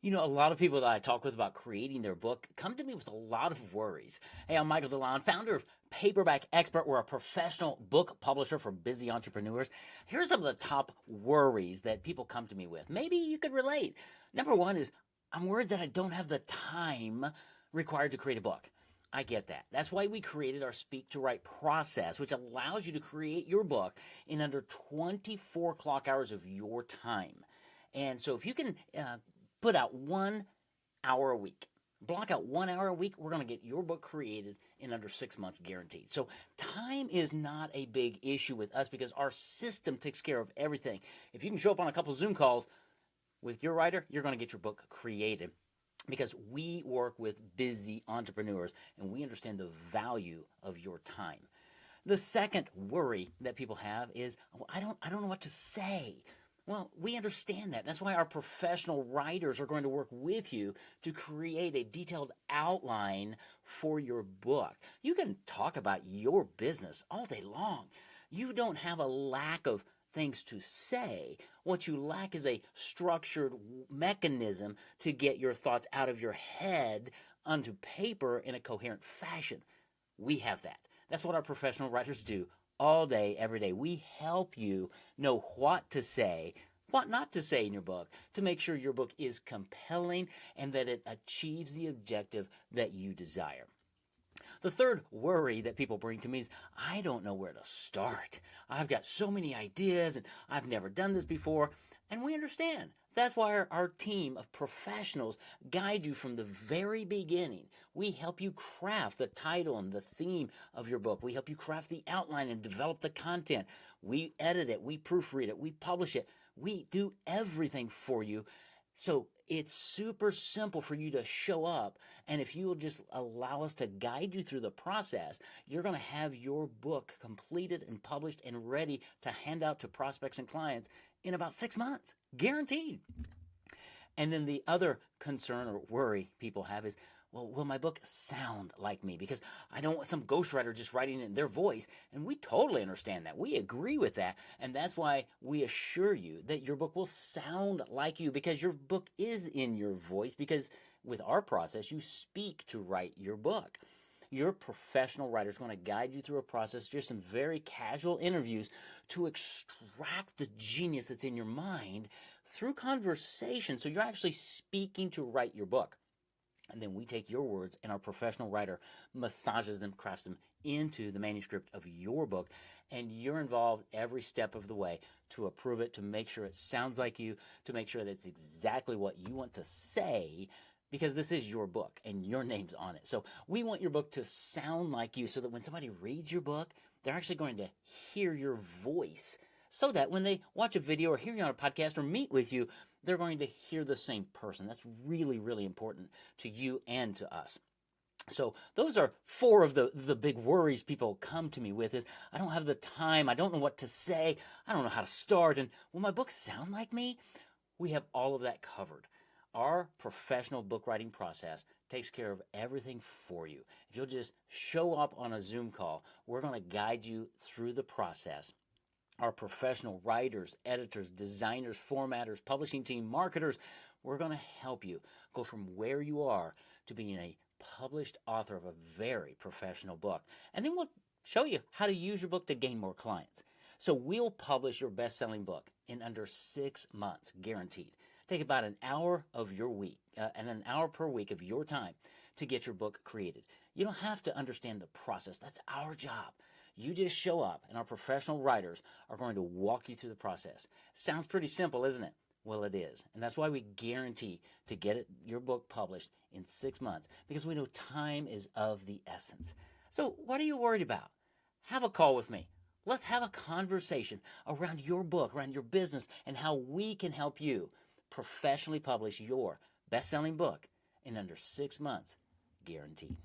A lot of people that I talk with about creating their book come to me with a lot of worries. Hey, I'm Michael DeLon, founder of Paperback Expert. We're a professional book publisher for busy entrepreneurs. Here's some of the top worries that people come to me with. Maybe you could relate. Number one is I'm worried that I don't have the time required to create a book. I get that. That's why we created our Speak to Write process, which allows you to create your book in under 24 clock hours of your time. And so if you can put out 1 hour a week, block out 1 hour a week, we're going to get your book created in under 6 months guaranteed. So time is not a big issue with us because our system takes care of everything. If you can show up on a couple Zoom calls with your writer, you're going to get your book created because we work with busy entrepreneurs and we understand the value of your time. The second worry that people have is, well, I don't know what to say. Well, we understand that. That's why our professional writers are going to work with you to create a detailed outline for your book. You can talk about your business all day long. You don't have a lack of things to say. What you lack is a structured mechanism to get your thoughts out of your head onto paper in a coherent fashion. We have that. That's what our professional writers do all day, every day. We help you know what to say, what not to say in your book to make sure your book is compelling and that it achieves the objective that you desire. The third worry that people bring to me is, I don't know where to start. I've got so many ideas and I've never done this before. And we understand. That's why our team of professionals guide you from the very beginning. We help you craft the title and the theme of your book. We help you craft the outline and develop the content. We edit it. We proofread it. We publish it. We do everything for you. So it's super simple for you to show up. And if you will just allow us to guide you through the process, you're going to have your book completed and published and ready to hand out to prospects and clients in about 6 months, guaranteed. And then the other concern or worry people have is, well, will my book sound like me? Because I don't want some ghostwriter just writing it in their voice. And we totally understand that. We agree with that. And that's why we assure you that your book will sound like you because your book is in your voice. Because with our process, you speak to write your book. Your professional writer is going to guide you through a process, just some very casual interviews to extract the genius that's in your mind through conversation. So you're actually speaking to write your book. And then we take your words and our professional writer massages them, crafts them into the manuscript of your book. And you're involved every step of the way to approve it, to make sure it sounds like you, to make sure that it's exactly what you want to say, because this is your book and your name's on it. So we want your book to sound like you so that when somebody reads your book, they're actually going to hear your voice so that when they watch a video or hear you on a podcast or meet with you, they're going to hear the same person. That's really, really important to you and to us. So those are 4 of the big worries people come to me with is, I don't have the time, I don't know what to say, I don't know how to start, and will my book sound like me? We have all of that covered. Our professional book writing process takes care of everything for you. If you'll just show up on a Zoom call, we're going to guide you through the process. Our professional writers, editors, designers, formatters, publishing team, marketers, we're going to help you go from where you are to being a published author of a very professional book. And then we'll show you how to use your book to gain more clients. So we'll publish your best-selling book in under 6 months, guaranteed. Take about an hour of your week and an hour per week of your time to get your book created. You don't have to understand the process. That's our job. You just show up and our professional writers are going to walk you through the process. Sounds pretty simple, isn't it? Well, it is. And that's why we guarantee to get your book published in 6 months, because we know time is of the essence. So what are you worried about? Have a call with me. Let's have a conversation around your book, around your business, and how we can help you professionally publish your best-selling book in under 6 months, guaranteed.